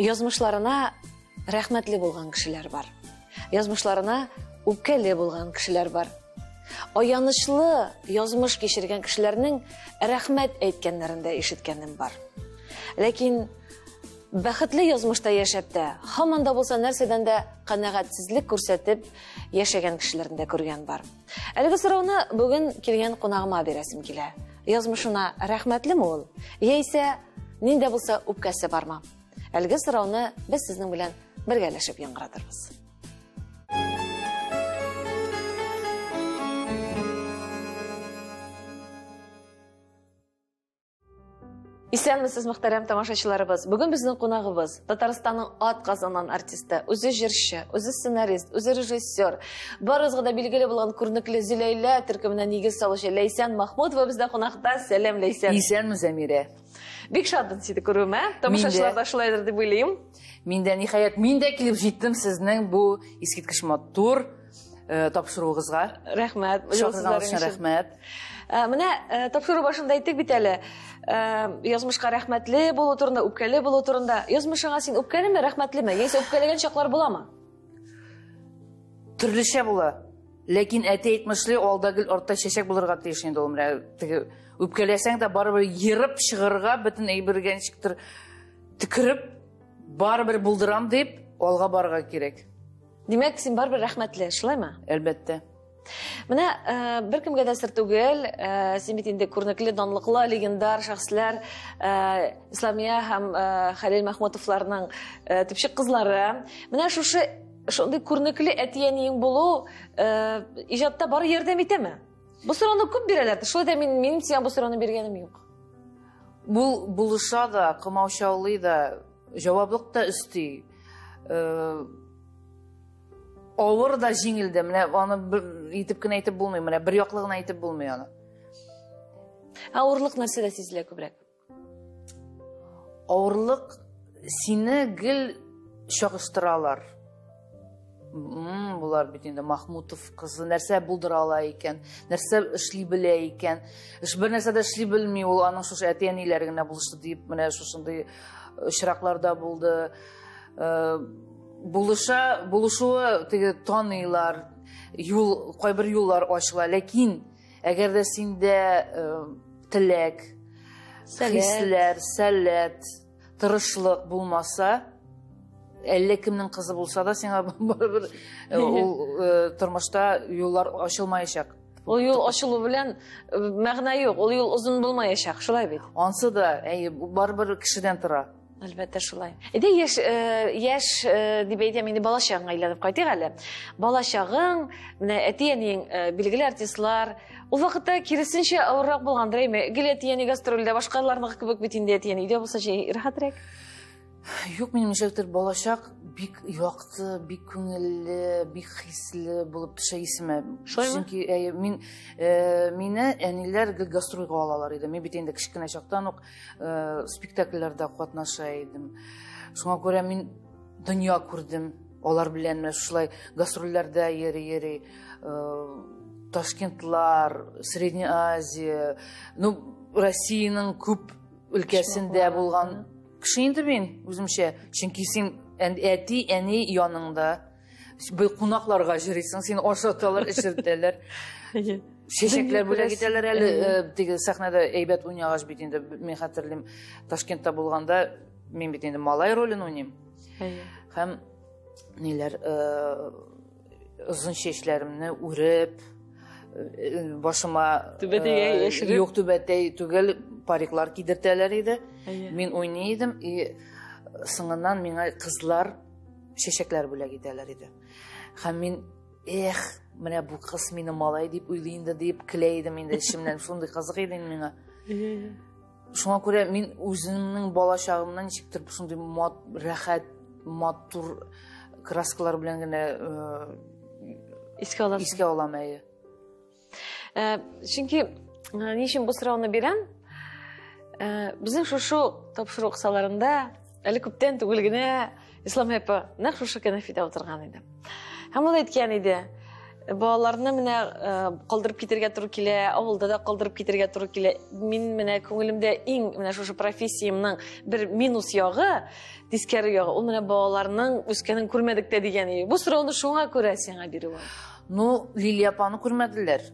Язмышларына рәхмәтле булган кешеләр бар. Язмышларына үпкәле булган кешеләр бар. Аянычлы язмыш кичергән кешеләрнең рәхмәт әйткәннәрен дә ишеткәнем бар. Ләкин бәхетле язмышта яшәп тә, һаман да булса нәрсәдән дә канәгатьсезлек күрсәтеп яшәгән кешеләрне дә күргән бар. Әлеге сорауны бүген килгән кунагыма бирәсем килә. Язмышына рәхмәтлеме ул? Яисә нинди булса үпкәсе бармы? Әлеге сорауны без сезнең белән бергәләшеп яңгыратырбыз. Исәнмесез, мөхтәрәм тамашачыларыбыз. Бүген безнең кунагыбыз Татарстанның атказанган артисты, үзе җырчы, үзе сценарист, үзе режиссер, барыгызга да билгеле булган күренекле Зиләйлә төркеменә нигез салучы Ләйсән Махмудова бездә кунакта. Сәлам, Ләйсән. Исәнме, Зәмирә? Бик шатмын сине күрүемә. Тамашачылар да шулайдыр дип уйлыйм. Мин дә ниһаять, мин дә килеп җиттем сезнең бу искиткеч матур тапшыруыгызга. Рәхмәт. Рәхмәт. Менә тапшыру башында әйттек бит әле. Язмышка рәхмәтле булу турында, үпкәле булу турында. Язмышыңа син үпкәлеме, рәхмәтлеме? Яисә үпкәләгән чаклар буламы? Төрлечә була. Ләкин әти әйтмешле, алда гөл, артта чәчәк булырга тиеш инде ул. Менә үпкәләсәң дә барыбер йырып чыгарга, бөтен әйбергә ничектер тикереп, барыбер булдырам дип, алга барырга кирәк. Димәк, син барыбер рәхмәтле, шулаймы? Әлбәттә. Менә беркемгә дә сер түгел, син бит инде күренекле, данлыклы, легендар шәхесләр, Исламия һәм Хәлил Мәхмүтовларның төпчек кызлары. Менә шундый күренекле әтиәниең булу иҗатта бары ярдәм итәме? Бу сорауны күп бирәләр. Шулай да мин сиңа бу сорауны биргәнем юк. Булыша да, кымаучаулый да, җаваплык та өсти. Авыр да җиңел дә, менә аны итеп кенә әйтеп булмый, менә бер яклыгына әйтеп булмый аны. Авырлык нәрсәдә сизелә күбрәк? Авырлык сине гел чагыштыралар. Булар бит инде Махмутов кызы нәрсә булдыра ала икән, нәрсә эшли белә икән. Бер нәрсә дә эшли белми, ул аның шушы әти-әниләре генә булышты дип, менә шушындый очракларда булды. Булышуы теге таныйлар, кайбер юллар ачыла, ләкин әгәр дә синдә теләк, хисләр, сәләт, тырышлык булмаса, әллә кемнең кызы булса да, сиңа барыбер ул тормышта юллар ачылмаячак. Ул юл ачылу белән мәгънә юк, ул юл узын булмаячак, шулай бит. Ансы да, барыбер кешедән тора. Әлбәттә шулай. Иде яшь дип әйтәм, инде балачагыңа әйләнеп кайтыйк әле. Балачагың, менә әти-әниең билгеле артистлар, ул вакытта киресенчә авыррак булгандыр, әйме? Гел әти-әни гастрольдә башкаларныкы кебек бит инде әти-әни. Өйдә булса рәхәтрәк. Юк, минем ничектер балачак бик якты, бик күңелле, бик хисле булып төшә исемә. Чөнки мине әниләр гастрольгә алалар иде. Мин бит инде кичкенә чактан ук спектакльләрдә катнаша идем. Шуңа күрә мин дөнья күрдем. Алар белән шулай гастрольләрдә йөри. Ташкентлар, Средняя Азия, Россиянең күп өлкәсендә булган кеше инде мин үземчә, чөнки син әти, әни яныңда бу кунакларга җырыйсың, син ашаталар, эчертәләр. Чәчәкләр бүләк итәләр әле, теге сәхнәдә әйбәт уйнагач бит инде, мин хәтерлим, Ташкентта булганда мин бит инде малай ролен уйныйм. Һәм ниләр, озын чәчләремне үреп, башыма юк түбәтәй түгел париклар кидертәләр иде. Мин уйный идем, соңыннан миңа кызлар чәчәкләр бүләк итәләр иде. Һәм мин, менә бу кыз мине малай дип уйлый инде дип көләйдем инде эчемнән, шундый кызык иде миңа. Шуңа күрә мин үземнең балачагымнан ничектер шундый рәхәт, матур краскалар белән генә искә алам. Чөнки ничек бу сорауны бирәм? Безнең шушы тапшыру кысаларында әле күптән түгел генә Ислам әпә нәкъ шушы кәнәфидә утырган иде. Һәм ул әйткән иде, балаларны менә калдырып китергә туры килә, авылда да калдырып китергә туры килә. Мин менә күңелемдә иң менә шушы профессиямның бер минус ягы, тискәре ягы, ул менә балаларның үскәнен күрмәдек тә дигәне. Бу сорауны шуңа күрә сиңа бирү. Ну, Лилия апаны күрмәделәр.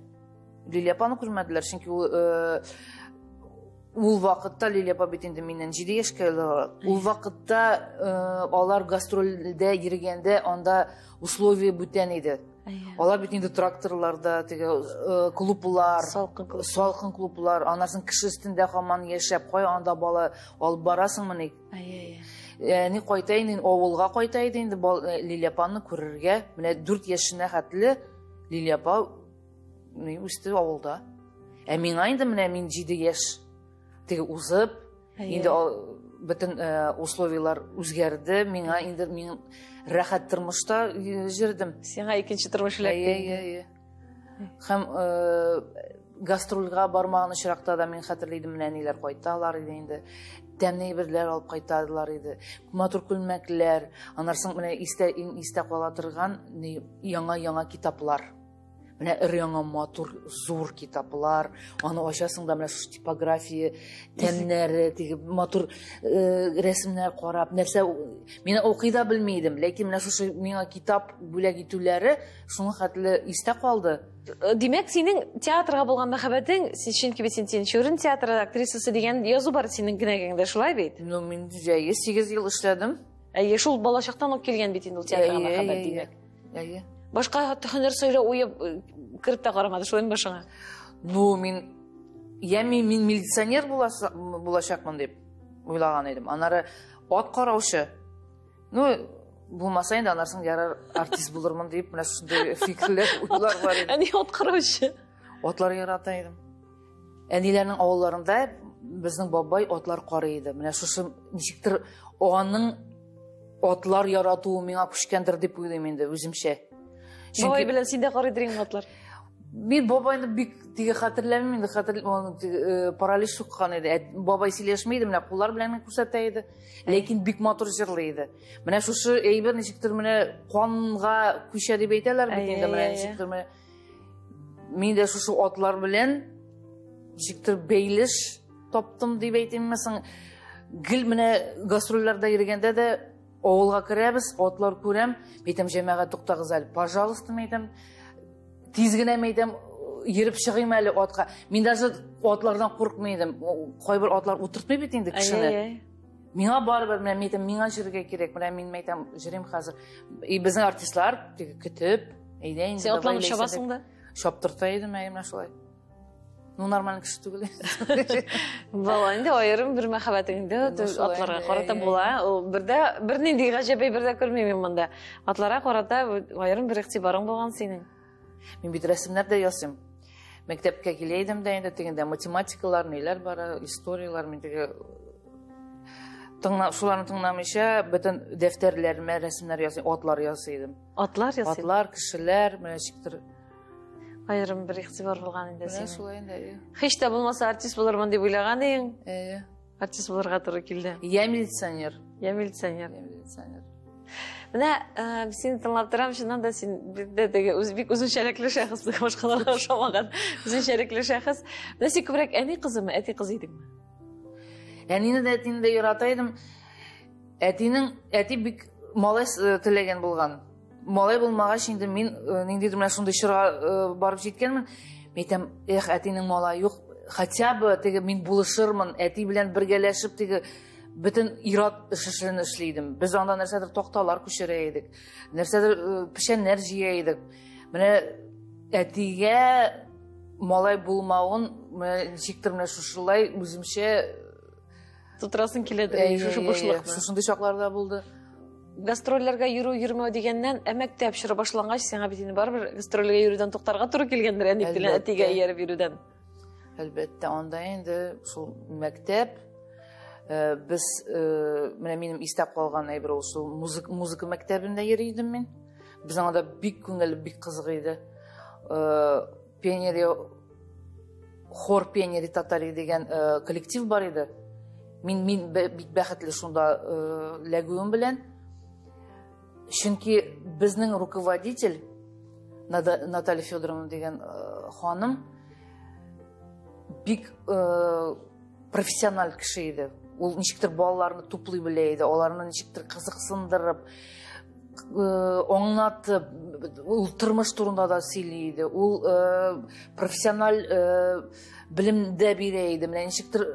Лилия апаны күрмәделәр, чөнки ул вакытта Лилия апа бит инде миннән 7 яшькә олорак. Ул вакытта алар гастрольдә йөргәндә анда условия бүтән иде. Алар бит инде тракторларда, теге клублар, салкын клублар, анарсын кеше өстендә һаман яшәп, кай анда бала алып барасыңмы? Ни кайтайын, авылга кайтайды инде Лилия апаны күрергә. Менә 4 яшенә хәтле Лилия апа үсте авылда. Миңа инде менә мин 7 яшь теге узып, инде бөтен условиялар үзгәрде. Миңа инде мин рәхәт тормышта җирдем. Сиңа икенче тормыш эләкте. Һәм гастрольгә бармаган очракта да мин хәтерлидем, менә ниләр кайталар иде инде. Тәмне берләр алып кайтадылар иде. Матур күлмәкләр, анарсын менә истә кала торган яңа китаплар. Менә өр-яңа матур зур китаплар, аны ачасың да менә шу типография тәмнәре, теге матур рәсемнәр карап, нәрсә мин укый да белмидем, ләкин менә шу миңа китап бүләк итүләре шуның хәтле истә калды. Димәк, синең театрга булган мәхәббәтең, чөнки син Чурин театры актрисасы дигән язу бар синең генәгәңдә, шулай бит? Ну, мин 8 ел эшләдем. Шул балачактан ук килгән бит инде ул театрга мәхәббәт димәк. Башка һөнәр сөйлә уеп киреп тә карамады, шулай башыңа. Ну, мин милиционер булачакмын дип уйлаган идем. Анары ат караучы. Ну, булмаса инде анарсын ярар артист булырмын дип, менә шундый фикерләр, уйлар бар иде. Әни ат караучы. Атлар ярата идем. Әниләрнең авылларында безнең бабай атлар карый иде. Менә шушы ничектер аның атлар яратуы миңа күчкәндер дип уйлыйм инде үземчә. Бабай белән син дә карый дирәң атлар. Мин бабайны бик тиге хәтерләмим инде, паралич суккан иде. Бабай сөйләшмәйде, менә куллар белән күрсәтә иде. Ләкин бик матур җырлый иде. Менә шушы әйбер ничектер менә канга күчә дип әйтәләр бит инде, менә ничектер менә мин дә шушы атлар белән ничектер бәйлеш таптым дип әйтим. Мәсәлән, гел менә гастрольләрдә йөргәндә дә авылга керәбез, атлар күрәм, әйтәм җәмәгать туктагыз әле, пожалуйста, әйтәм. Тиз генә әйтәм, йөреп чыгыйм әле атка. Мин даже атлардан курыкмыйдым. Кайбер атлар утыртмый бит инде кешене. Миңа барыбер, менә әйтәм, миңа җиргә кирәк. Менә мин әйтәм, җырым хәзер. Безнең артистлар көтеп, әйдә инде. Син атларны чабасың да? Чаптырта идем, менә шулай. Ну, нормаль кеше түгел. Бала инде аерым бер мәхәббәтеңдә атларга карата була. Ул бер нинди гаҗәбе бердә күрмим монда. Атларга карата аерым бер игътибарың булган синең. Мин бит рәсемнәр дә ясыйм. Мәктәпкә киләйдем дә инде тегендә математикалар, ниләр бара, историялар, мин теге шуларны тыңламыйча бөтен дәфтәрләремә рәсемнәр ясыйм, атлар ясыйдым. Атлар ясыйм. Атлар, кешеләр, менә чиктер. Аерым бер игътибар булган инде синең. Шулай инде. Һич тә булмаса артист булырмын дип уйлаган идең. Артист булырга туры килде. Я милиционер. Менә син тыңлап торам, шуннан да син бик үзенчәлекле шәхес, башкаларга охшамаган үзенчәлекле шәхес. Менә син күбрәк әни кызымы, әти кызы идеңме? Әнине дә әтине дә ярата идем. Әти бик малай теләгән булган. Малай булмагач инде мин ниндидер менә шундый чорга барып җиткәнмен. Әйтәм, әтинең малае юк, хотя бы теге мин булышырмын, әти белән бергәләшеп теге бөтен ират эшен эшлидем. Без анда нәрсәдер такталар күчерә идек. Нәрсәдер пешәннәр җыя идек. Менә әтигә малай булмавын, менә ничектер менә шушылай үземчә тутырасың киләдер, шушы бушлыкны. Шушындый чакларда булды. Гастрольләргә йөрү дигәннән, мәктәп чоры башлангач, сиңа бит инде барыбер гастрольгә йөрүдән туктарга туры килгәндер, әни белән әтигә ияреп йөрүдән. Әлбәттә, анда инде шул мәктәп без менә минем истәп калган әйбер ул шул музыка мәктәбендә йөридем мин. Без анда бик күңел, бик кызык иде. Хор пионери татари дигән коллектив бар иде. Мин бик бәхетле шунда ләгүем белән. Чөнки безнең руководитель Наталья Федоровна деген ханым бик профессионал кеше еді. Ол ничектер балаларны туплый білейді, оларны ничектер қызықсындырып, оңнатып, ол тұрмыш турында да сөйлейді. Ол профессионал білімді берейді. Менә ничектер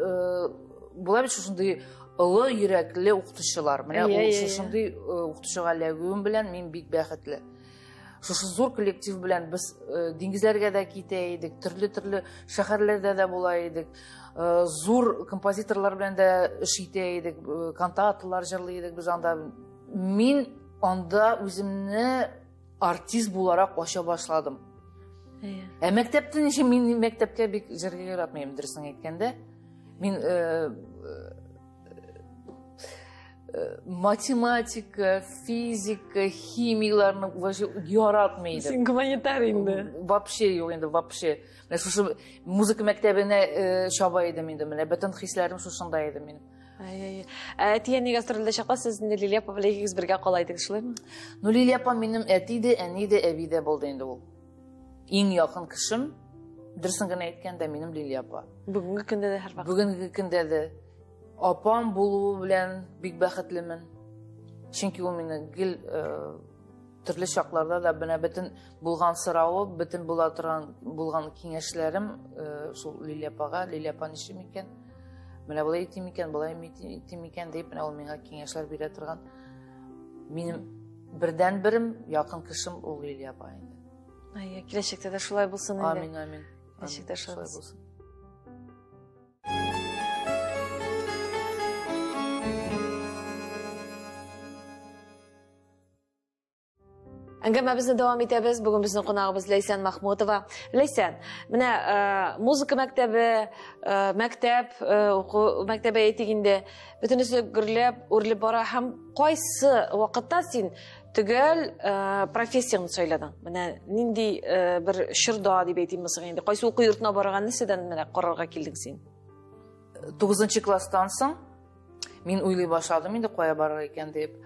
була бит шушындай ылы йөрәкле укытучылар. Менә ул шушындай укытучыга эләгүем белән мин бик бәхетле. Шушы зур коллектив белән без диңгезләргә дә китә идек, төрле шәһәрләрдә дә була идек. Зур композиторлар белән дә эш итә идек, кантатлар җырлый идек без анда. Мин анда үземне артист буларак ача башладым. Мәктәптә ничә мин мәктәпкә бик җырга яратмыйм, дөресен әйткәндә. Мин математика, физика, химияларны вообще яратмыйдым. Син гуманитарий инде. Вообще юк инде, вообще. Менә шушы музыка мәктәбенә чаба идем инде. Менә бөтен хисләрем шушында иде минем. Әтиәне гастрольдә чакта сез Лилия апа белән икегез бергә калайдык, шулаймы? Ну, Лилия апа минем әти дә, әни дә, әби дә булды инде ул. Иң якын кешем, дөресен генә әйткәндә, минем Лилия апа. Бүгенге көндә дә һәрвакыт. Бүгенге көндә дә апам булуы белән бик бәхетлемен. Чөнки ул мине гел төрле чакларда да менә бөтен булган сорауы, бөтен булган киңәшләрем шул Лилия апага, Лилия апа ничек икән? Менә булай итим икән, булай итим икән дип, менә ул миңа киңәшләр бирә торган. Минем бердән-берем якын кешем ул Лилия апа инде. Киләчәктә дә шулай булсын инде. Амин, амин. Киләчәктә шулай булсын. Әңгәмәбезне дәвам итәбез. Бүген безнең кунагыбыз Ләйсән Махмутова. Ләйсән, менә музыка мәктәбе, мәктәбе әйтик инде, бөтенесе гөрләп, үрлеп бара һәм кайсы вакытта син төгәл профессияңны сөйләдең? Менә нинди бер шырда дип әйтим мисың инде? Кайсы уку йортына барган нәрсәдән менә карарга килдең син? 9нчы класстан соң мин уйлый башладым инде кая барырга икән дип.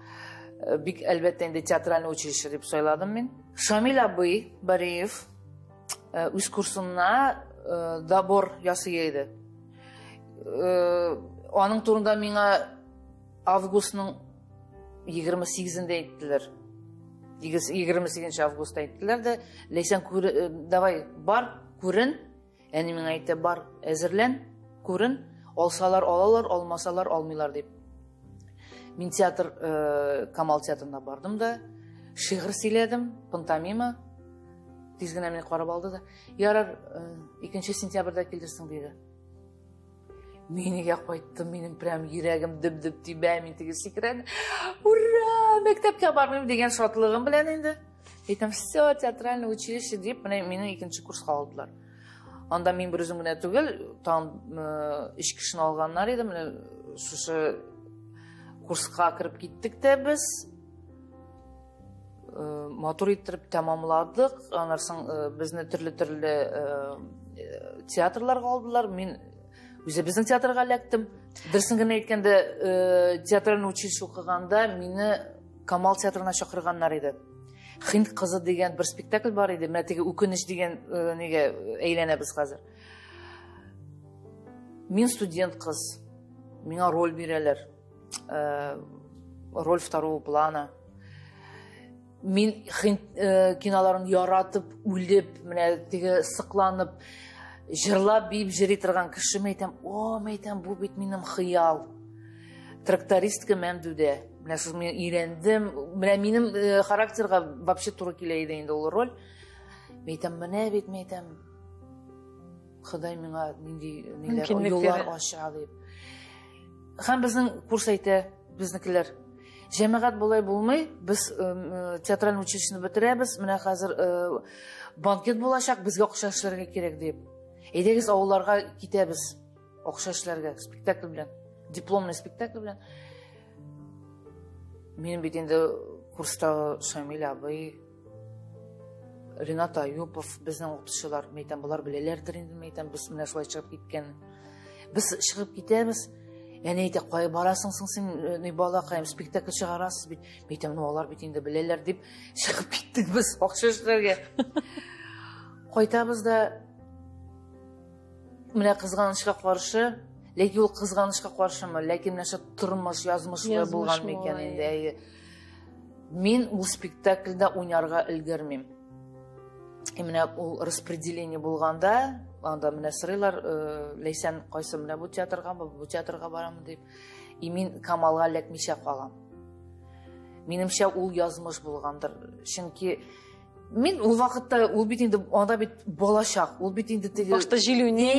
Бик әлбәттә инде театральный училище дип сайладым мин. Шамил абый Бариев үз курсына добор ясый иде. Аның турында миңа августның 28-ндә әйттеләр. 28 августта әйттеләр дә, Ләйсән, давай бар, күрен. Әни миңа әйтте, бар, әзерлән, күрен. Алсалар алалар, алмасалар алмыйлар дип. Мин театр, Камал театрына бардым да, шигырь сөйләдем, пантомима. Тиз генә мине карап алды да, ярар, 2 сентябрьдә килдерсең диде. Минегә кайттым, минем прям йөрәгем дөп-дөп тибә, мин теге сикрән. Ура, мәктәпкә бармыйм дигән шатлыгым белән инде. Әйтәм, все, театральное училище дип, мине 2 курска алдылар. Анда мин бер үзем генә түгел, там 3 кешене алганнар иде, менә шушы курска кіріп киттік те біз. Матур иттереп тәмамладык. Анарсың безне төрле театрларга алдылар. Мин үзе безнең театрга эләктем. Дөресен генә әйткәндә, театральный училище укыганда мине Камал театрына чакырганнар иде. Хинд кызы дигән бер спектакль бар иде. Менә теге үкенеч дигән нигә әйләнәбез хәзер. Мин студент кыз. Миңа роль бирәләр. Роль второго плана. Мин киноларын яратып, үлеп, менә теге сыкланып, җырлап, биеп җыри торган кеше мәйтәм, мәйтәм, бу бит минем хыял. Трактористка Мәмдүдә. Менә шуны мин өйрәндем. Менә минем характерга вообще туры килә иде инде ул роль. Мәйтәм, менә бит, мәйтәм, Ходай миңа нинди юллар ача дип. Һәм безнең курс әйтә, безнекеләр, җәмәгать булай булмый, без театральный училищены бетерәбез, менә хәзер банкет булачак, безгә акча эшләргә кирәк дип. Әйдәгез авылларга китәбез, акча эшләргә, спектакль белән, дипломный спектакль белән. Минем бит инде курста Шамил абый, Ринат Аюпов, безнең укытучылар, мәйтәм, булар беләләрдер инде, мәйтәм, без менә шулай чыгып киткән. Без чыгып китәбез. Әне әйтә, кай барасың син, не балакайым, спектакль чыгарасыз бит. Әйтәм, алар бит инде беләләр дип чыгып киттек без акча эшләргә. Кайтабыз да менә кызганычка каршы, ләкин ул кызганычка каршымы, ләкин менә тормыш, язмышлы булган микән инде. Мин ул спектакльдә уйнарга өлгермим. Менә ул распределение булганда, анда менә сырыйлар, Ләйсән кайсы менә бу театрга барамы дип. И мин Камалга эләкмичә калам. Минемчә ул язмыш булгандыр. Чөнки мин ул вакытта ул бит инде анда бит балачак, ул бит инде теге башта җилүне.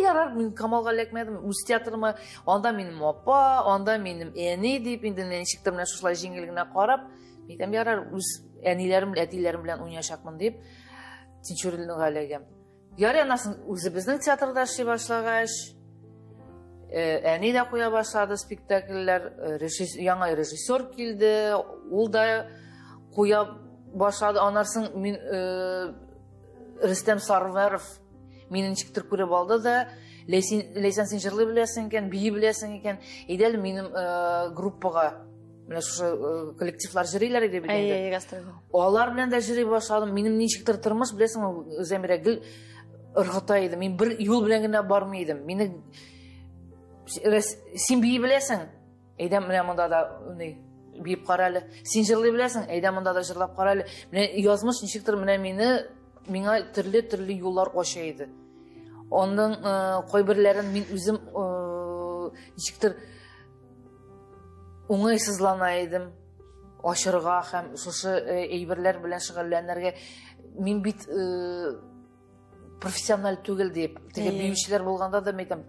Ярар, мин Камалга эләкмәдем. Үз театрыма анда минем апа, анда минем әни дип инде ничектер менә шулай җиңел генә карап, әйтәм, ярар, үз әниләрем, әтиләрем белән уйнашакмын дип Тинчуринга эләгәм. Ярый, анасын үзебезнең театрда эшли башлагач, әни дә куя башлады спектакльләр, яңа режиссер килде, ул да куя башлады. Анарсын мин Рөстәм Сарваров мине ничектер күреп алды да, Ләйсән, син җырлый беләсең икән, бии беләсең икән, әйдә минем группага, менә шушы коллективлар җырлыйлар иде бит инде. Алар белән дә җырлый башладым. Минем ничектер тормыш, беләсең, Зәмирә гел ыргыта иде. Мин бер юл белән генә бармый идем. Мине син бии беләсең, әйдә менә монда да биеп кара әле. Син җырлый беләсең, әйдә монда да җырлап кара әле. Менә язмыш ничектер менә миңа төрле юллар ача иде. Онның кайберләрен мин үзем ничектер уңайсызлана идем, ашырга һәм шушы әйберләр белән шөгыльләнергә. Мин бит профессиональ түгел дип, теге биючеләр булганда да әйтәм,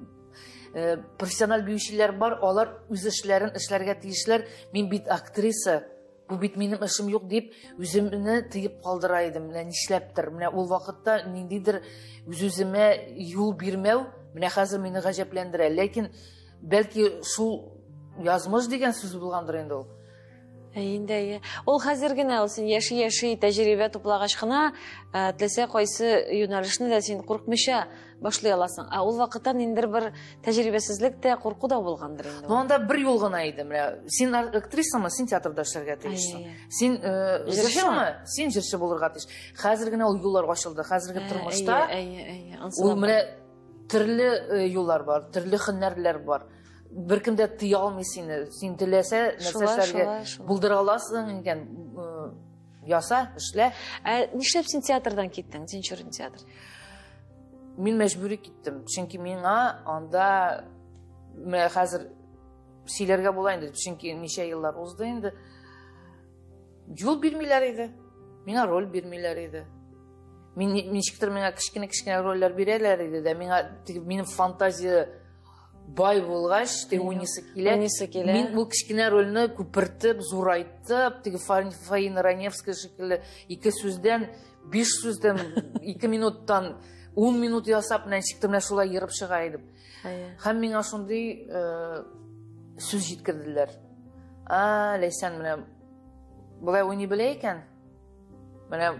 профессиональ биючеләр бар, алар үз эшләрен эшләргә тиешләр. Мин бит актриса, бу бит минем эшем юк дип, үземне тыеп калдыра идем. Менә нишләптер, менә ул вакытта ниндидер үз-үземә юл бирмәү, менә хәзер мине гаҗәпләндерә. Ләкин бәлки шул язмыш дигән сүз булгандыр инде ул. Инде. Ул хәзер генә ул син яши тәҗрибә туплагач кына, теләсә кайсы юнәлешне дә син куркмыйча башлый аласың. Ул вакытта ниндер бер тәҗрибәсезлек тә, курку да булгандыр инде. Монда бер юл гына иде. Менә син актрисамы, син театрда эшләргә тиешсең. Син җырчымы? Син җырчы булырга тиеш. Хәзер генә ул юллар ачылды. Хәзерге тормышта ул менә төрле юллар бар, төрле һөнәрләр бар. Беркем дә тыя алмый сине. Син теләсә нәрсәләргә булдыра аласың икән, яса, эшлә. Нишләп син театрдан киттең, Тинчурин театр? Мин мәҗбүри киттем. Чөнки миңа анда менә хәзер сөйләргә була инде. Чөнки ничә еллар узды инде. Юл бирмиләр иде. Миңа роль бирмиләр иде. Мин ничектер миңа кичкенә рольләр бирәләр иде дә, минем фантазия бай булгач, уйныйсы килә. Мин бу кичкенә рольне күпертеп, зурайтып, теге Фаина Раневская шикелле 2 сүздән, 5 сүздән, 2 минуттан 10 минут ясап, ничектер менә шулай йырып чыга идем. Һәм миңа шундый сүз җиткерделәр. Ләйсән менә булай уйный белә икән. Менә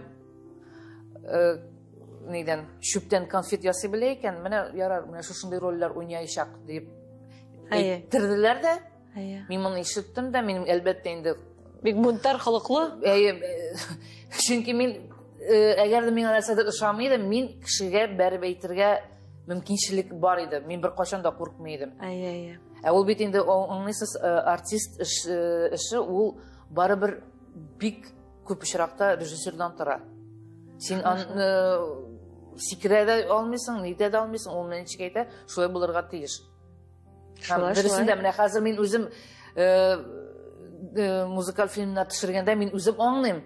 нидән шүптән конфет ясый белә икән, менә ярар, менә шушындай рольләр уйнаячак дип әйттерделәр дә. Мин моны ишеттем дә, минем әлбәттә инде бик бунтар холыклы. Чөнки мин әгәр дә миңа нәрсәдер ошамый иде, мин кешегә бәреп әйтергә мөмкинчелек бар иде. Мин бер качан да куркмый идем. Ул бит инде аңлыйсыз, артист эше ул барыбер бик күп очракта режиссердан тора. Син сикерә дә алмыйсың, нидә дә алмыйсың, ул менә ничек әйтә, шулай булырга тиеш. Дөресендә менә хәзер мин үзем музыкаль фильмнар төшергәндә мин үзем аңлыйм.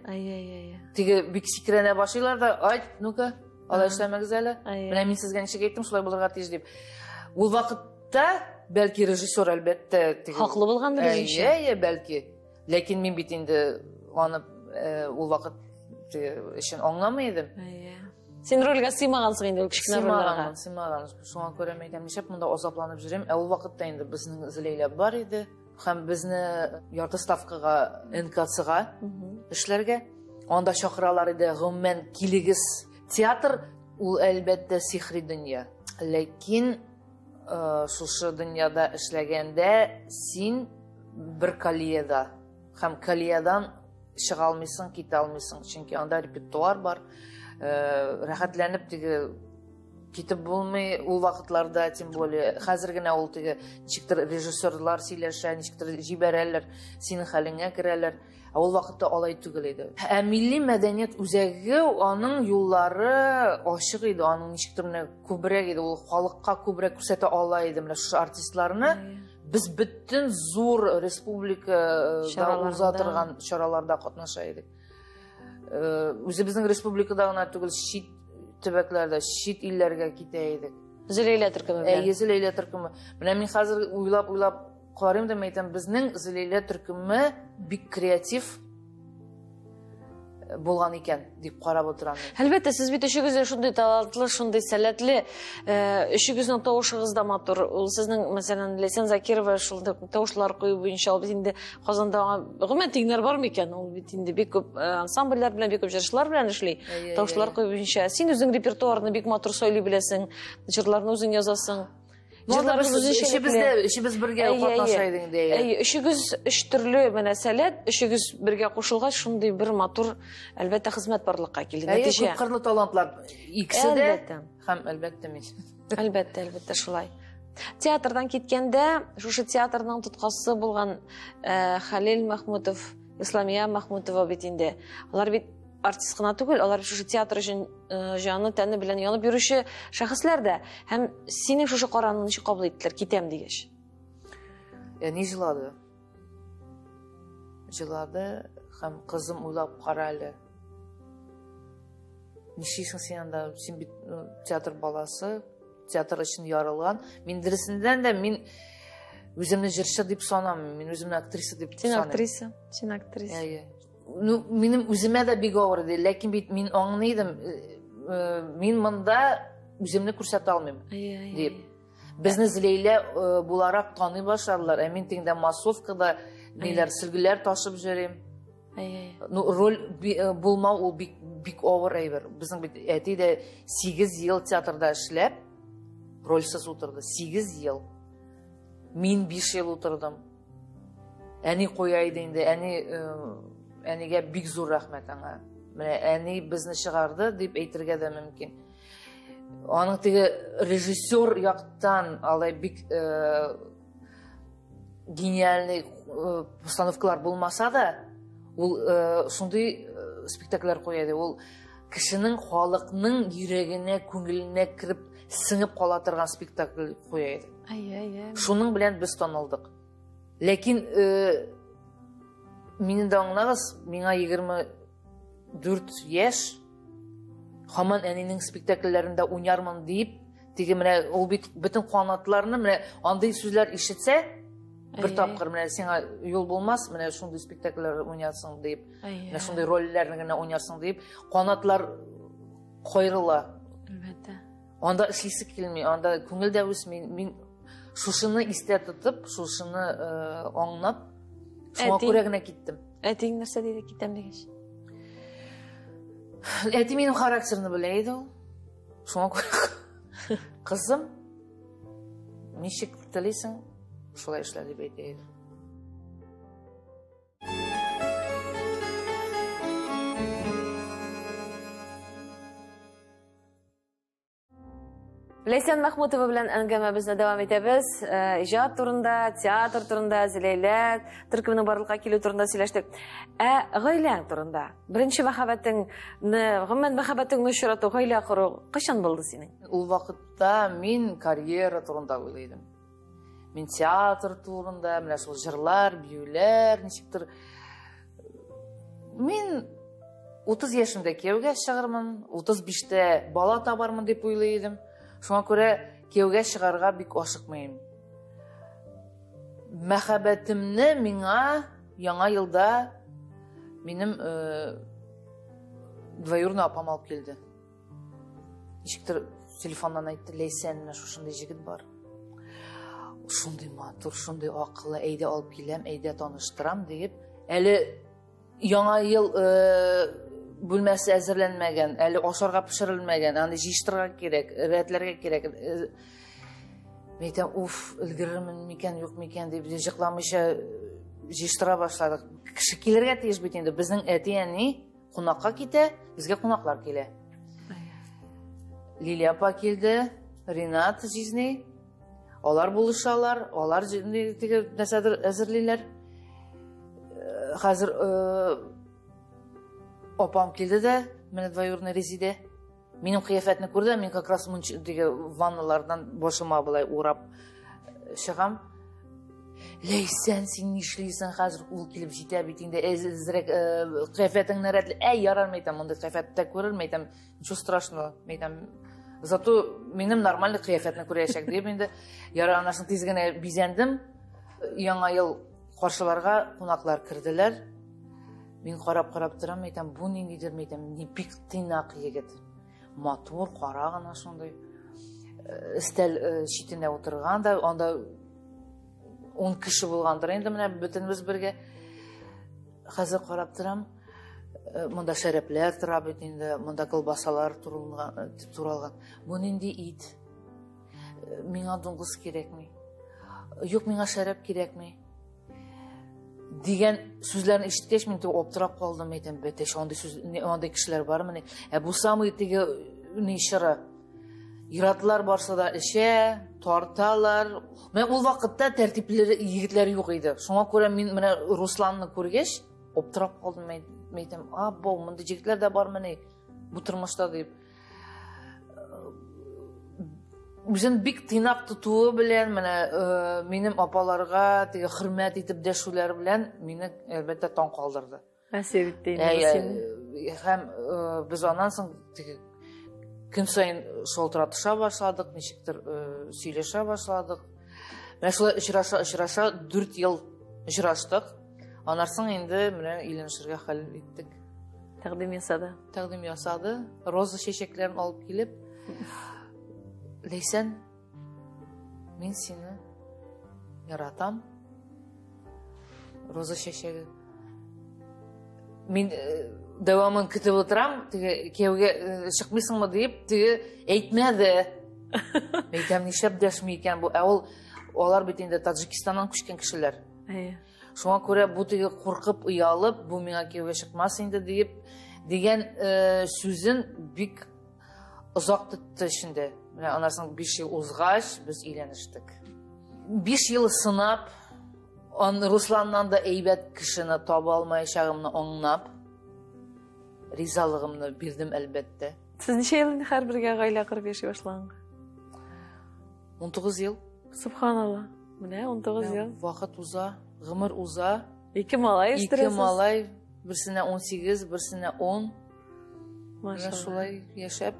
Теге бик сикерәнә башлыйлар да, айт, ну-ка, алай эшләмәгез әле. Менә мин сезгә ничек әйттем, шулай булырга тиеш дип. Ул вакытта бәлки режиссер әлбәттә хаклы булгандыр инде. Бәлки. Ләкин мин бит инде аны ул вакыт өчен аңламый идем. Син рольгә сыймагансың инде ул кичкенә рольләргә. Сыймаган. Шуңа күрә әйтәм, ничек монда азапланып жүрем. Ул вакытта инде безнең Зиләйлә бар иде. Һәм безне ярты ставкага, НКЦга эшләргә. Анда чакыралар иде, гомумән килегез. Театр ул әлбәттә сихри дөнья. Ләкин шушы дөньяда эшләгәндә син бер колеяда һәм колеядан чыга алмыйсың, китә алмыйсың, чөнки анда репертуар бар. Рәхәтләнеп теге китеп булмый ул вакытларда, тем более хәзер генә ул теге ничектер режиссерлар сөйләшә, ничектер җибәрәләр, синең хәлеңә керәләр. Ул вакытта алай түгел иде. Милли мәдәният үзәге аның юллары ачык иде, аның ничектер менә күбрәк иде, ул халыкка күбрәк күрсәтә ала иде менә шу артистларны. Без бөтен зур республикада уза торган чараларда катнаша идек. Үзебезнең республикада гына түгел, чит төбәкләрдә, чит илләргә китә идек. Зиләйлә төркеме белән. Зиләйлә төркеме. Менә мин хәзер уйлап карыйм да әйтәм, безнең Зиләйлә төркеме бик креатив булган икән дип карап утырам. Әлбәттә, сез бит өчегез шундый талантлы, шундый сәләтле, өчегезнең тавышыгыз да матур. Ул сезнең, мәсәлән, Ләйсән Закирова шундый тавышлар кую буенча бит инде Казанда гомумән тиңнәр бармы икән? Ул бит инде бик күп ансамбльләр белән, бик күп җырчылар белән эшли. Тавышлар кую буенча. Син үзең репертуарны бик матур сөйли беләсең, җырларны үзең язасың. Ишебез бергә катнаша идек инде. Өчегез өч төрле сәләт, өчегез бергә кушылгач шундый бер матур, әлбәттә, хезмәт барлыкка килде. Нәтиҗә. Күп кырлы талантлар икесе дә һәм әлбәттә мин. Әлбәттә шулай. Театрдан киткәндә, шушы театрның тоткасы булган Хәлил Мәхмүтов, Исламия Мәхмүтова бит инде. Алар бит артист кына түгел, алар шушы театр өчен җаны тәне белән янып йөрүче шәхесләр дә. Һәм синең шушы карарны ничек кабул иттеләр, китәм дигәч? Ни җылады. Җылады һәм кызым уйлап кара әле. Ничек син анда, син бит театр баласы, театр өчен яралган. Мин дөресендән дә мин үземне җырчы дип санамыйм, мин үземне актриса дип саныйм. Син актриса. Минем үземә дә бик авыр иде, ләкин бит мин аңлыйдым, мин монда үземне күрсәтә алмыйм дип. Безне Зиләйлә буларак таный башладылар, мин тиңдә массовкада ниләр сөлгеләр ташып җөрим. Роль булмау ул бик авыр әйбер. Безнең бит әти дә 8 ел театрда эшләп, рольсыз утырды. 8 ел. Мин 5 ел утырдым. Әни куя иде инде, әнигә бик зур рәхмәт аңа. Менә әни безне чыгарды дип әйтергә дә мөмкин. Аның теге режиссер яктан алай бик гениальный постановкалар булмаса да, ул шундый спектакльләр куя иде. Ул кешенең, халыкның йөрәгенә, күңеленә кирип, сыңып кала торган спектакль куя иде. Шуның белән без танылдык. Ләкин мине дә аңлагыз, миңа 24 яшь, һаман әнинең спектакльләрендә уйнармын дип, теге менә ул бит бөтен канатларны менә андый сүзләр ишетсә, бер тапкыр менә сиңа юл булмас, менә шундый спектакльләр уйнарсың дип, менә шундый рольләрне генә уйнарсың дип, канатлар кайрыла. Әлбәттә. Анда эшлисе килми, анда күңел дә үсми. Мин шушыны истә тотып, шушыны аңлап, шуңа күрә генә киттем. Әтиң нәрсә диде, китәм дигәч? Әти минем характерны белә иде ул. Шуңа күрә кызым, ничек телисең, шулай эшлә дип әйтә иде. Ләйсән Мәхмүтова белән әңгәмәбезне дәвам итәбез. Иҗат турында, театр турында, Зиләйлә төркеменең барлыкка килү турында сөйләштек. Гаилә турында. Беренче мәхәббәтеңне, гомумән мәхәббәтеңне очрату, гаилә кору кайчан булды синең? Ул вакытта мин карьера турында уйлыйдым. Мин театр турында, менә шул җырлар, биюләр, ничектер. Мин 30 яшымда кияүгә чыгармын, 35тә бала табармын дип уйлыйдым. Шуңа күрә кияүгә чыгарга бик ашыкмыйм. Мәхәббәтемне миңа яңа елда минем двоюродный апам алып килде. Ничектер телефоннан әйтте, Ләйсән, менә шушындай җегет бар. Шундый матур, шундый акыллы, әйдә алып киләм, әйдә таныштырам дип. Әле яңа ел бүлмәсе әзерләнмәгән, әле ашарга пешерелмәгән, аны җыштырырга кирәк, рәтләргә кирәк. Мен айтам, уф, өлгерермін мекен, жоқ мекен деп жықламыша жиштыра башладық. Кіші келерге тиіс бит енді. Біздің әти-әни қонаққа кете, бізге қонақлар келе. Лилия апа келді, Ринат жизней. Олар buluşалар, олар нәрсәдер әзірлейлер. Қазір опам келді де, мене двоюродный Резиде. Менің қияфетіні көрді, мен как раз ванналардан бошыма былай урап шығам. Лейсен, сен не ішлейсің, қазір ол келіп жете бетіңде, әзірек қияфетің нәрәтлі, ярар мейтам, ондай қияфетті көрір мейтам, ничего страшного мейтам. Зато менің нормальный қияфетіні көрейшек деп, енді яра анашын тезгіне бизендім, яңа ел қаршыларға қонақлар кірділер. Мен қарап тұрам, мейтам, бұл нендейдер мейтам, не пик тинақ егет. Матур, қараған ашындай. Стәл шетіне отырғанда, онда 10 кіші болғандыр. Енді міне бүтініміз бірге қазір қарап тұрам. Мұнда шәрәплер тұра бетінде, мұнда колбасалар туралған. Бұл ненде ит. Меңа доңғыз керек ме? Yok, меңа шәрәп керек ме? Деген сөздерін ешіткеш, мен оптырап қалдым, етем, бәтеш, ондай кішілер бар міне. Бұл самый теге нешірі. Иратылар барса да іше, тарталар. Мен ол вақытта тәртіплері егітлері жоқ еді. Шоңа көре мен міне Русланны көргеш, оптырап қалдым, мен етем, бұл, мұнда жегітлер де бар міне, бұл тұрмышта деп. Біздің бик тинақ тұтуы білен, менің апаларға құрмет етіп дәшулері білен, мені әлбәтті таң қалдырды. Әсер еттейін. Һәм біз анан соң күн сайын шолтыратыша башладық, нешіктір сөйлеше башладық. Мен шулай ұшыраша 4 ел ұшыраштық. Анарсың енді үйленішерге хәл еттік. Тәқдим ясады. Тәқдим ясады. Роза шешеклерін алып келіп, Лейсен, мен сені яратам. Роза шешегі. Мен давамын күтіп отырам, кеуге шықмайсың ма deyip, әйтмеді. Әйтем, нешеп дәшмей екен бұл. Олар бетінде Таджикистаннан күшкен кішілер. Шуңа көре бұл қорқып, ұялып, бұл меңа кеуге шықмас енді deyip, деген сөзін бик ұзақ тұтты ішінде. Анарсың 5 жыл ұзғаш, біз үйленіштік. 5 жыл сынап, Русланнан да әйбәт кішіні таба алмай шағымны оңнап, ризалығымны бердім әлбәтті. Сіз неше елінде қар бірге ғайла қырып еші башланғы? 19 ел. Субханалла. Міне, 19 ел. Вақыт ұза, ғымыр ұза. 2 малай үстіресіз? 2 малай, бірсіне 18, бірсіне 10. Машалла. Шулай ешеп.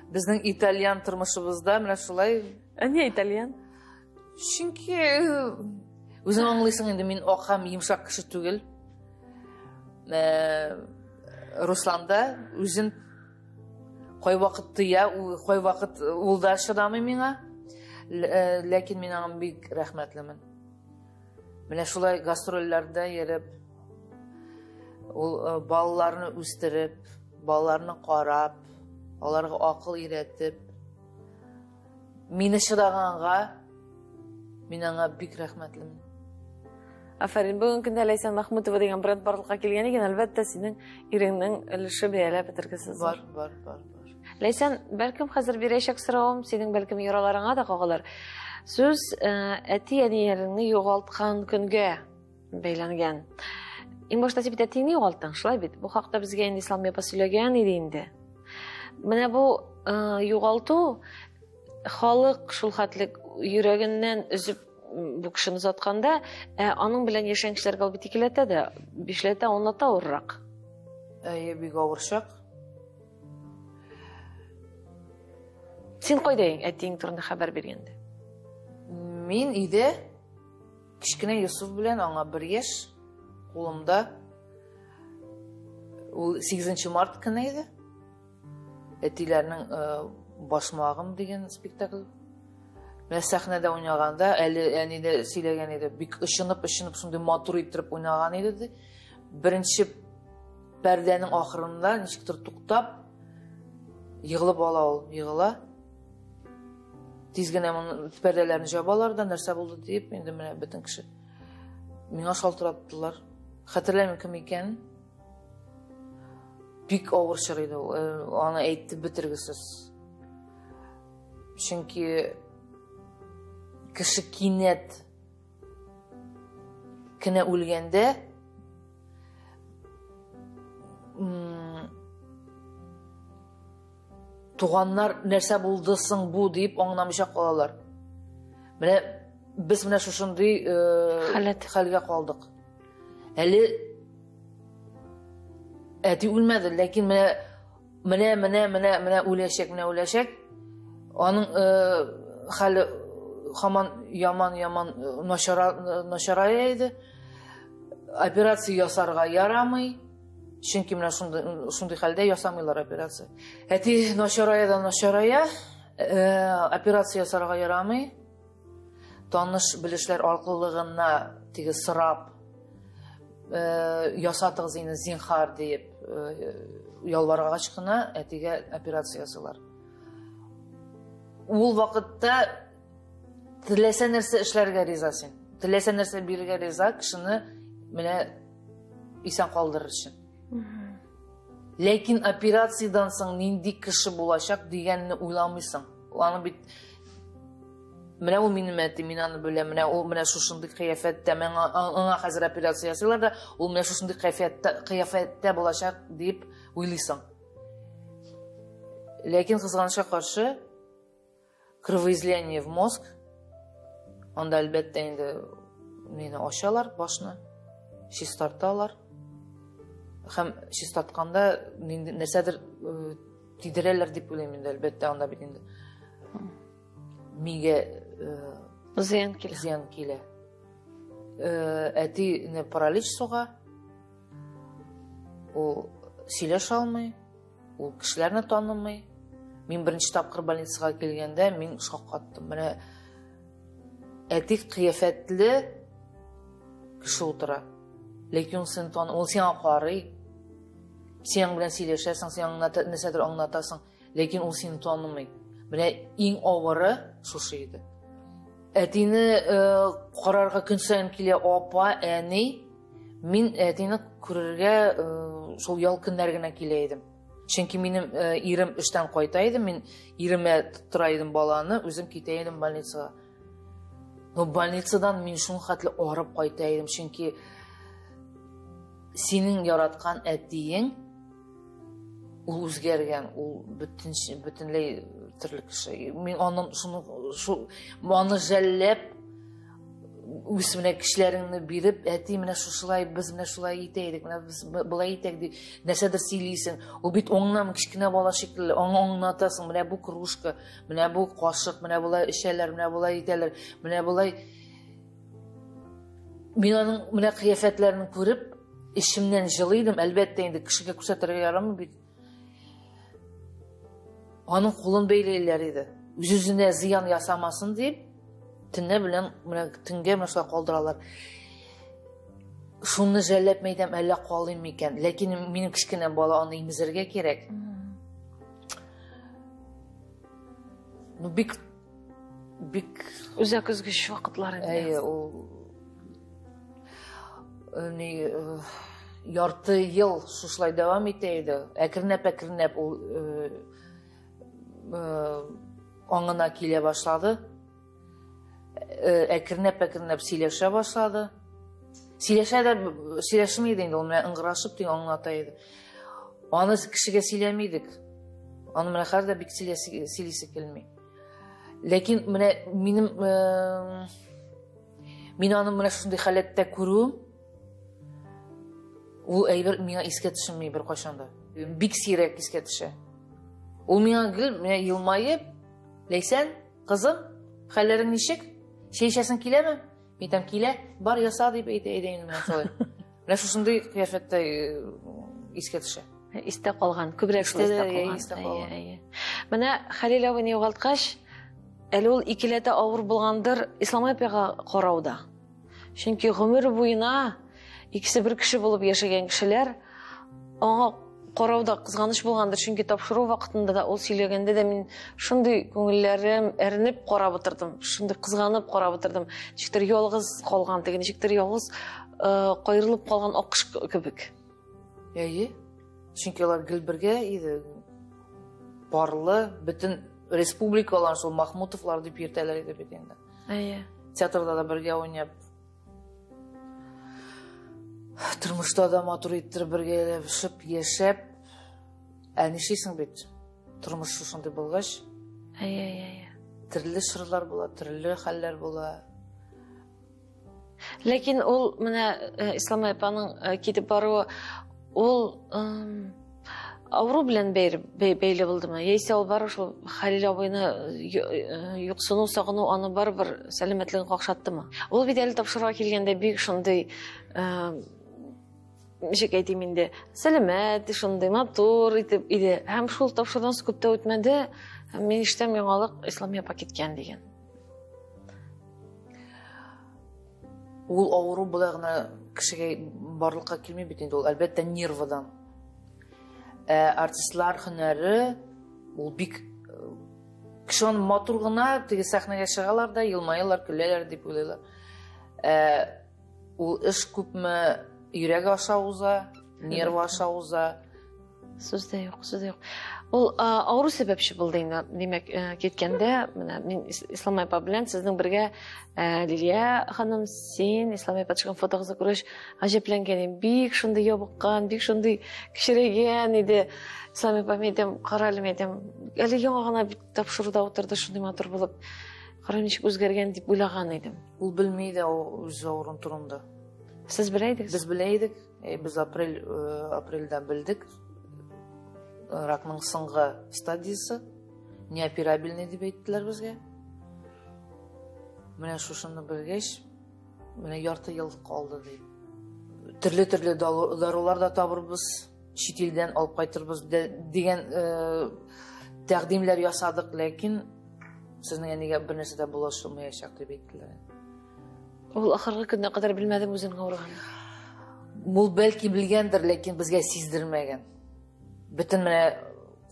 Біздің итальян тұрмышыбызда, міне шулай. Не итальян? Çünkü өзің аңлайсың енді мен оқам емшақ кіші түгіл. Русланда өзін қой вақыт тыя, қой вақыт олда шыдамы меңа. Ләкин мен аңым бек рәхмәтлімін. Міне шулай гастроллерді еріп, балаларыны өстіріп, балаларыны қарап, оларға ақыл үйретіп, мені шыдағанға, мен аңа бик рәхмәтлімін. Афарин, бүгін күнде Лейсен Махмутова деген бренд барлыққа келген екен, әлбәтті сенің иреңнің іліші бәйләп бітіргісіз. Бар. Лейсен, бәлкім қазір берешек сұрауым, сенің бәлкім ераларыңа да қоғылар. Сөз әти-әнелеріңні жоғалтқан күнге бәйләнген. Ең башта сен әтиңні жоғалттың, шылай бит. Бұл хақта бізге енді ислам епа сөйлеген еді. Менә бұл жоғалту халық шул хәтлек йөрәгеннән үзеп бу кешене затканда, аның белән яшәгән кешеләргә албит икеләтә дә, бишләтә, онлата урырак. Бик авырчак. Син кайда әтиң турында хәбәр биргәндә? Мин иде кичкенә Юсуф белән аңа 1 яшь кулымда. Ул 8 март көне иде. Әтиләрнең Башмағым деген спектакль. Мен сәхнәдә уйнаганда, әни дә сөйләгән иде, бик ышынып, шундый матур иттереп уйнаган иде. Беренче пәрдәнең ахырында ничектер туктап, егылып ала ул, егыла. Тиз генә пәрдәләрне жабалар да, нәрсә булды дип, инде менә бөтен кеше миңа шалтыраттылар. Хәтерләмим кем икән. Бик авыр чорый иде ул. Аны әйтеп бетергесез. Чөнки кеше кинәт кенә үлгәндә туганнар нәрсә булды соң бу дип аңламыйча калалар. Менә без менә шушындый хәлгә калдык. Әле әти үлмәде, ләкин менә үләчәк. Аның хәле һаман яман начарая иде. Операция ясарга ярамый. Чөнки менә шундый хәлдә ясамыйлар операция. Әти начарая, операция ясарга ярамый. Таныш белешләр аркылыгына тиге сырап ясатыгыз инде зинхар дип ялваргач кына әтигә операция ясалар. Ул вакытта теләсә нәрсә эшләргә риза син. Теләсә нәрсә бирергә риза кешене менә исән калдырыр өчен. Ләкин операциядән соң нинди кеше булачак дигәнне уйламыйсың. Аны бит менә ул минем әти, мин аны беләм, менә ул менә шушындый кыяфәттә, аңа хәзер операция ясыйлар да, ул менә шушындый кыяфәттә булачак дип уйлыйсың. Ләкин кызганычка каршы кровоизлияние в мозг, анда әлбәттә инде мине ачалар башны, чистарталар. Һәм чистартканда нәрсәдер тидерәләр дип уйлыйм инде, әлбәттә анда бит инде мигә зыян килә. Әти паралич суга, ул сөйләшә алмый, ул кешеләрне танымый. Мин беренче тапкыр больницага килгәндә мин шок каттым. Менә әти кыяфәтле кеше утыра. Ләкин ул сиңа карый. Син белән сөйләшәсең, син нәрсәдер аңлатасың, ләкин ул сине танымый. Менә иң авыры шушы иде. Әтине карарга көн сайын килә апа, әни. Мин әтине күрергә шул ял көннәр генә килә идем. Чөнки минем ирем эштән кайта иде, мин иремә тора идем баланы, үзем китә идем больницага. Но больницадан мин шул хәтле арып кайта идем, чөнки синең яраткан әтиең ул үзгәргән, ул бөтенләй төрле кеше. Мин аны жәлләп үз менә кешеләреңне биреп, әти менә шушылай, без менә шулай итәйдек, менә без булай итәк дип нәрсәдер сөйлисең. Ул бит аңнан кичкенә бала шикелле, аңлатасың, менә бу кружка, менә бу кашык, менә булай эчәләр, менә булай итәләр, менә булай. Мин аның менә кыяфәтләрен күреп, ишемнән җылыйдым, әлбәттә инде кешегә күрсәтергә ярамый бит. Аның кулын бәйләйләр иде. Үз-үзенә зыян ясамасын дип, төнне белән менә төнгә мәшә калдыралар. Шуны жәлләпмәйдем, әллә калыйм микән? Ләкин минем кичкенә бала аны имезергә кирәк. Ну бик үзәк үзгеч вакытлар инде. Ул ярты ел шушлай дәвам итә иде. Әкренәп ул аңына килә башлады. Әкренәп сөйләшә башлады. Сөйләшмәйде инде, ул менә ыңгырашып тиң аңлата иде. Аны кешегә сөйләмидек. Аны менә хәзер дә бик сөйлисе килми. Ләкин менә мин аны менә шундый халәттә күрүм, ул әйбер миңа искә төшмәй бер кайчанда. Бик сирәк искә төшә. Ул миңа менә елмаеп, "Ләйсән, кызым, хәлләрең ничек? Шәйшәсең киләме?" Митәм килә, бар яса дип әйтә инде менә шулай. Менә шушындый кыяфәттә искә төшә. Истә калган, күбрәк истә калган. Менә Хәлил абыйны югалткач, әле ул икеләтә авыр булгандыр исламапига карауда. Чөнки гомер буена икесе бер кеше булып яшәгән кешеләр аңа карауда кызганыч булгандыр, чөнки тапшыру вакытында да ул сөйләгәндә дә мин шундый күңелләрем әрнеп карап утырдым, шундый кызганып карап утырдым. Ничектер ялгыз калган, теге ничектер ялгыз кайрылып калган акыш кебек. Әйе. Чөнки алар гел бергә иде. Барлы бөтен республикалар шул Махмутовлар дип йөртәләр иде бит инде. Әйе. Театрда да бергә уйнап, тормышта да матур иттереп бергә яшәп, яшәп, нишисең бит? Тормыш шушындый булгач, Әйе. төрле шырлар була, төрле хәлләр була. Ләкин ул менә Ислам апаның китеп баруы ул авыру белән бәйле булдымы? Яисә ул бары шул Хәлил абыйны юксыну, сагыну аны барыбер сәламәтлеген какшаттымы? Ул бит әле тапшырырга килгәндә бик шундый ничек әйтим инде, сәламәт, шундый матур итеп иде. Һәм шул тапшырудан күп тә үтмәде, мин иштәм яңалык Ислам апа киткән дигән. Ул авыру була гына кешегә барлыкка килми бит инде, ул әлбәттә нервыдан. Артистлар һөнәре ул бик кеше матур гына теге сәхнәгә чыгалар да, елмаялар, көләләр дип уйлыйлар. Ул эш күпме йөрәк аша уза, нерв аша уза. Сүз дә юк. Ул авыру сәбәпче булды инде. Димәк, киткәндә, менә мин Ислам апа белән сезнең бергә Лилия ханым, син Ислам апа төшкән фотогызны күрүш гаҗәпләнгән. Бик шундый ябыккан, бик шундый кичерәгән иде. Ислам апа мәйтәм, каралым әйтәм, әле яңа гына тапшыруда утырды, шундый матур булып, кара ничек үзгәргән дип уйлаган идем. Ул белмәй дә үз авырун турында. Сез белә идегез? Без белә идек, без апрельдә белдек. Ракның соңгы стадиясы, неоперабельный дип әйттеләр безгә. Менә шушыны белгәч, менә ярты ел калды ди. Төрле дарулар да табырбыз, чит илдән алып кайтырбыз дигән тәкъдимләр ясадык, ләкин сезнең әнигә бер нәрсә дә булышмаячак дип әйттеләр. Ул ахыргы көнгә кадәр белмәдем үзенең авырганын. Ул бәлки белгәндер, ләкин безгә сиздермәгән. Бөтен менә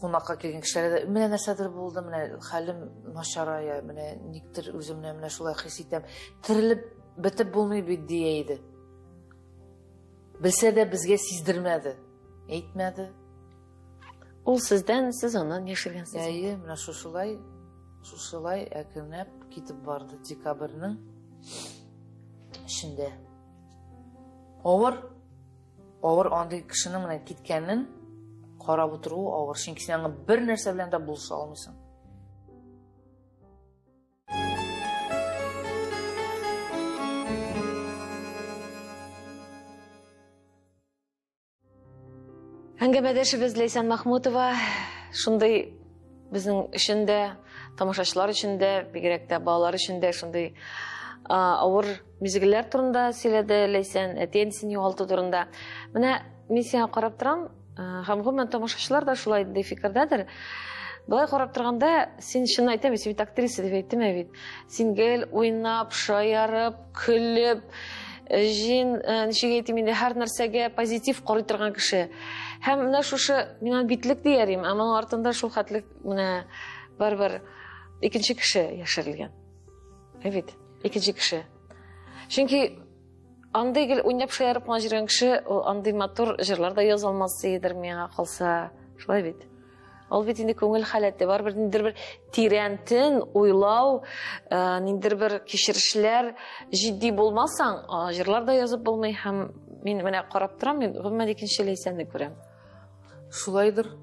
кунакка килгән кешеләрдә менә нәрсәдер булды, менә хәлем начарая, менә никтер үземне менә шулай хис итәм. Терелеп бетеп булмый бит дия иде. Белсә дә безгә сиздермәде, әйтмәде. Ул сездән, сез аннан яшергәнсез. Әйе, менә шушылай әкренләп китеп барды декабрьнең эчендә. Авыр андый кешенең менә киткәнен карап утыру авыр, чөнки син бер нәрсә белән дә булыша алмыйсың. Әңгәмәдәшебез Ләйсән Махмутова шундый безнең өчендә, тамашачылар өчендә, бигрәк тә балалар өчендә шундый авыр мизгелләр турында сөйләде Ләйсән, әтиәнисен югалту турында. Менә мин сиңа карап торам, һәм гомумән тамашачылар да шулай ди фикердәдер. Былай карап торганда, син шуны әйтәм, син актриса дип әйттем бит. Син гел уйнап, шаярып, көлеп, ничек әйтим инде, һәр нәрсәгә позитив карый торган кеше. Һәм менә шушы миңа битлек диярим, ә моның артында шул хәтлек менә барбер икенче кеше яшерелгән. Әйбит, икенче кеше. Чөнки андый гел уйнап шаярып кына җиргән кеше, ул андый матур җырлар да яза алмас идер миңа калса. Шулай бит. Ул бит инде күңел халәте бар, ниндидер бер тирәнтен уйлау, ниндидер бер кичерешләр җитди булмасаң, җырлар да язып булмый. Һәм мин менә карап торам, мин гомумән икенче Ләйсәнне күрәм. Шулайдыр.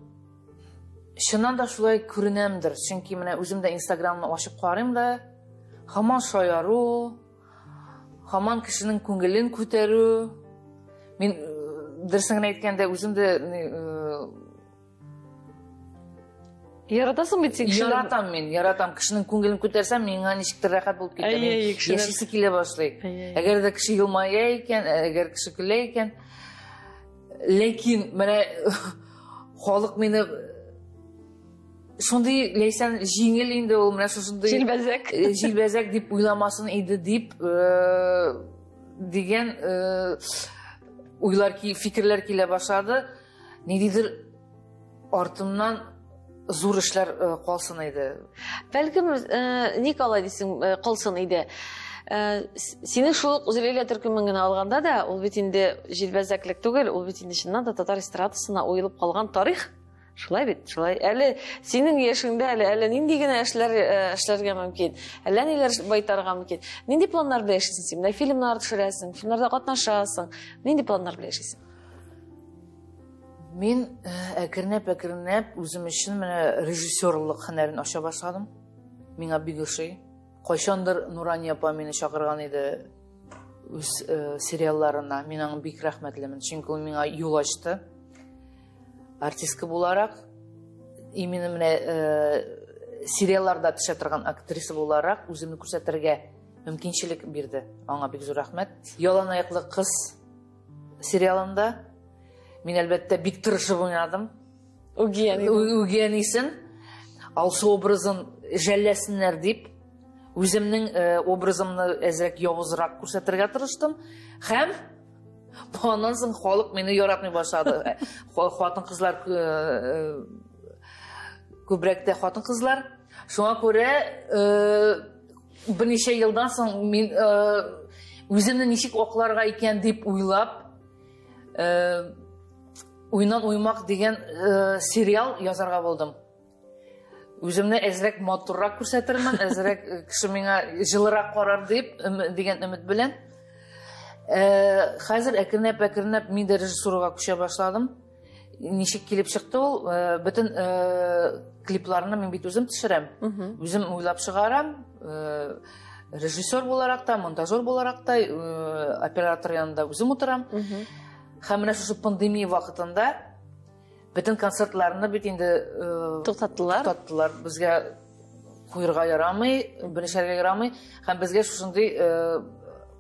Шуннан да шулай күренәмдер. Чөнки менә үзем дә Инстаграмны ачып карыйм да, һаман шаяру, һаман кешенең күңелен күтәрү. Мин дөресен әйткәндә үзем дә Яратасың бит син кешеләрне. Яратам кешенең күңелен күтәрсәм, миңа ничектер рәхәт булып китә. Яшисе килә башлый. Әгәр дә кеше елмая икән, әгәр кеше көлә икән, ләкин менә халык мине шундый Ләйсән җиңел инде ул, менә шундый җилбәзәк дип уйламасын иде дип дигән уйлар фикерләр килә башлады. Ниндидер артымнан зур эшләр калсын иде. Бәлкем, ник алай дисең, калсын иде. Синең шул ук Зөләйлә төркемен генә алганда да, ул бит инде җилбәзәклек түгел, ул бит инде чыннан да татар эстрадасына уелып калган тарих. Шулай бит, шулай. Әле синең яшеңдә әле нинди генә эшләргә мөмкин, әллә ниләр байтарга мөмкин. Нинди планнар белән яшисең син? Менә фильмнар төшерәсең, фильмнарда катнашасың. Нинди планнар белән яшисең? Мин әкренәп үзем өчен менә режиссерлык һөнәрен аша башладым. Миңа бик ошый. Кайчандыр Нурания апа мине чакырган иде үз сериалларына. Мин аңа бик рәхмәтлемен, чөнки ул миңа юл ачты. Артистка буларак, именно менә сериалларда төшә торган актриса буларак үземне күрсәтергә мөмкинчелек бирде. Аңа бик зур рәхмәт. Ялан аяклы кыз сериалында мин әлбәттә бик тырышып уйнадым. Үгәнисен, алсы образын жәлләсеннәр дип, үземнең образымны әзрәк явызрак күрсәтергә тырыштым. Һәм Ondan soң халык мине яратмый башлады. Хатын-кызлар күбрәк тә хатын-кызлар. Шуңа күрә берничә елдан соң мин үземне ничек акларга икән дип уйлап, уйнан уймак дигән сериал язарга булдым. Үземне әзрәк матуррак күрсәтермен, әзрәк кеше миңа җылырак карар дип дигән өмет белән. Хәзер әкренәп мин дә режиссурага күчә башладым. Ничек килеп чыкты ул? Бөтен клипларны мин бит үзем төшерәм. Үзем уйлап чыгарам. Режиссер буларак та, монтажер буларак та, оператор янында үзем утырам. Һәм менә шушы пандемия вакытында бөтен концертларны бит инде туктаттылар. Безгә куерга ярамый, берничәгә ярамый. Һәм безгә шушындый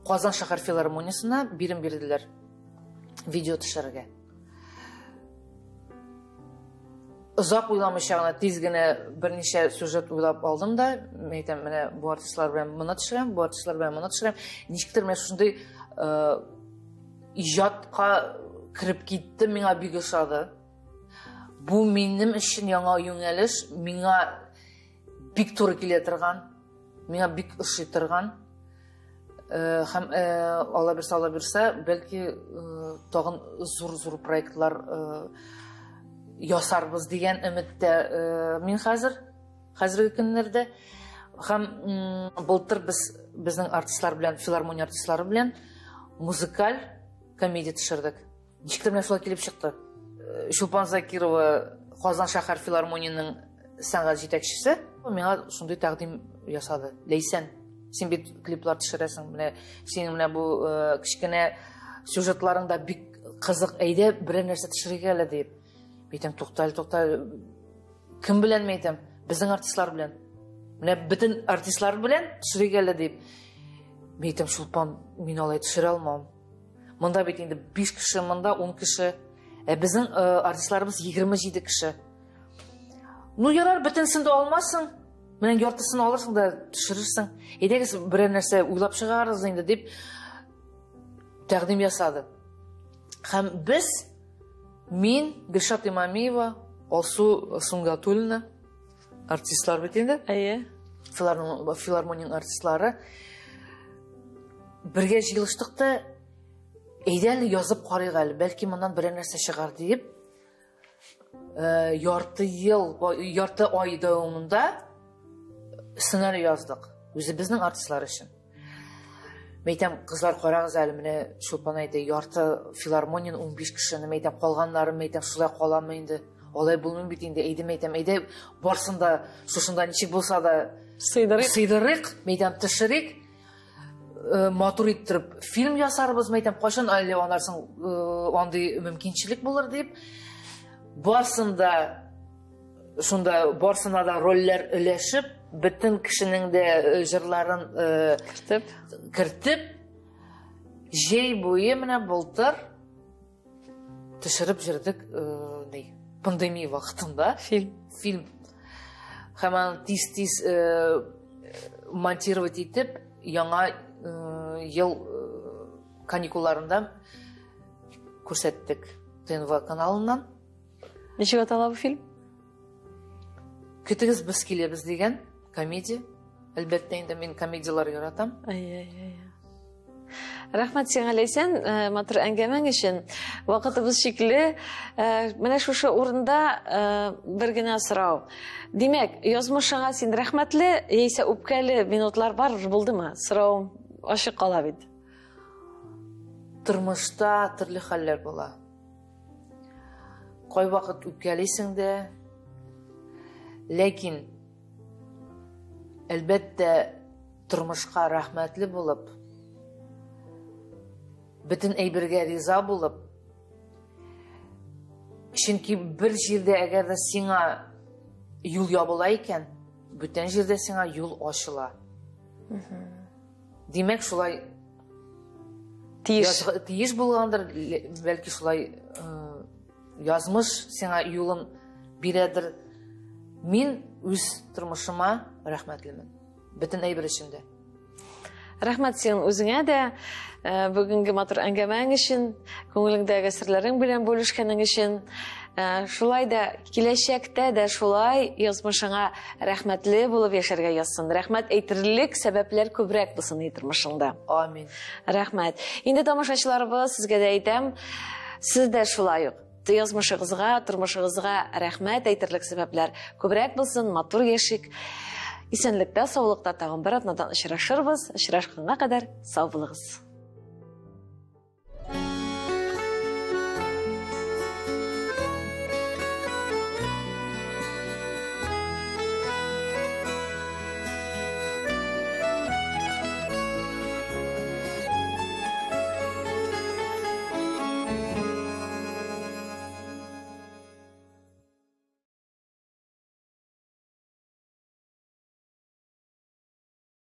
Казан шәһәр филармониясына бирем бирделәр видео төшерергә. Озак уйламыйча гына тиз генә берничә сюжет уйлап алдым да, әйтәм, менә бу артистлар белән моны төшерәм, бу артистлар белән моны төшерәм. Ничектер менә шундый иҗатка кирип китте, миңа бик ошады. Бу минем өчен яңа юнәлеш, миңа бик туры килә торган, миңа бик ошый торган. Һәм Алла бирсә, бәлки тагын зур проектлар ясарбыз дигән өметтә мин хәзерге көннәрдә. Һәм былтыр безнең артистлар белән, филармония артистлары белән музыкаль комедия төшердек. Ничектер менә шулай килеп чыкты. Чулпан Закирова, Казан шәһәр филармонияның сәнгать җитәкчесе, миңа шундый тәкъдим ясады. Ләйсән, син бит клиплар төшерәсең, менә синең менә бу кичкенә сюжетларыңда бик кызык, әйдә берәр нәрсә төшерергә әле дип. Әйтәм, туктал. Кем белән әйтәм? Безнең артистлар белән. Менә бөтен артистлар белән төшерергә әле дип. Әйтәм, Чулпан, мин алай төшерә алмам. Монда бит инде 5 кеше, монда 10 кеше. Безнең артистларыбыз 27 кеше. Ну, ярар, бөтенсен дә алмассың. Менә яртысын алырсың да төшерерсең. Әйдәгез берәр нәрсә уйлап чыгарыгыз инде дип тәкъдим ясады. Һәм без, мин, Гөлшат Имамиева, Алсу Сунгатуллина, артистлар бит инде. Филармонияның артистлары бергә җыелыштык та, әйдә әле язып карыйк әле, бәлки моннан берәр нәрсә чыгар дип, ярты ай дәвамында сценарий яздык. Үзебезнең артистлар өчен. Мәйтәм, кызлар, карагыз әле, менә Чулпан әйтә, ярты филармонияның 15 кешене, мәйтәм, калганнары, мәйтәм, шулай каламы инде. Алай булмый бит инде. Мәйтәм, әйдә барсында, шушында ничек булса да сыйдырык, мәйтәм, төшерик. Матур иттереп фильм ясарбыз, мәйтәм, кайчан әле анарсың андый мөмкинчелек булыр дип. Барсында да рольләр өләшеп, бөтен кешенең дә җырларын кертеп, җәй буе менә былтыр төшереп җирдек, пандемия вакытында фильм. Һәм тиз монтировать итеп, яңа ел каникулларында күрсәттек ТНВ каналыннан. Ничек атала бу фильм? Көтігіз біз келебіз деген комедия. Әлбәттә инде мен комедиялар яратам. Рәхмәт сиңа Ләйсән, матур әңгәмәң өчен. Вакытыбыз шикле. Менә шушы урында бер генә сорау. Димәк, язмышыңа син рәхмәтле, яисә үпкәле минутлар бар булдымы? Сорау ачык кала бит. Тормышта төрле хәлләр була. Кай вакыт үпкәлисең дә, ләкин әлбәттә тормышка рәхмәтле булып, бөтен әйбергә риза булып, чөнки бер җирдә әгәр дә сиңа юл ябыла икән, бүтән җирдә сиңа юл ачыла. Димәк, шулай тиеш булгандыр, бәлки шулай язмыш сиңа юлын бирәдер. Мин үз тормышыма рәхмәтлемен. Бүтән әйбер өчен дә. Рәхмәт син үзеңә дә бүгенге матур әңгәмәң өчен, күңелеңдәге серләрең белән бүлешкәнең өчен. Шулай да киләчәктә дә шулай язмышыңа рәхмәтле булып яшәргә язсын. Рәхмәт әйтерлек сәбәпләр күбрәк булсын тормышыңда. Амин. Рәхмәт. Инде тамашачыларыбыз, сезгә дә әйтәм, сез дә шулай ук язмышыгызга, тормышыгызга рәхмәт әйтерлек сәбәпләр күбрәк булсын, матур яшик. Исәнлектә, саулыкта тагын бер атнадан очрашырбыз. Очрашканга кадәр сау булыгыз.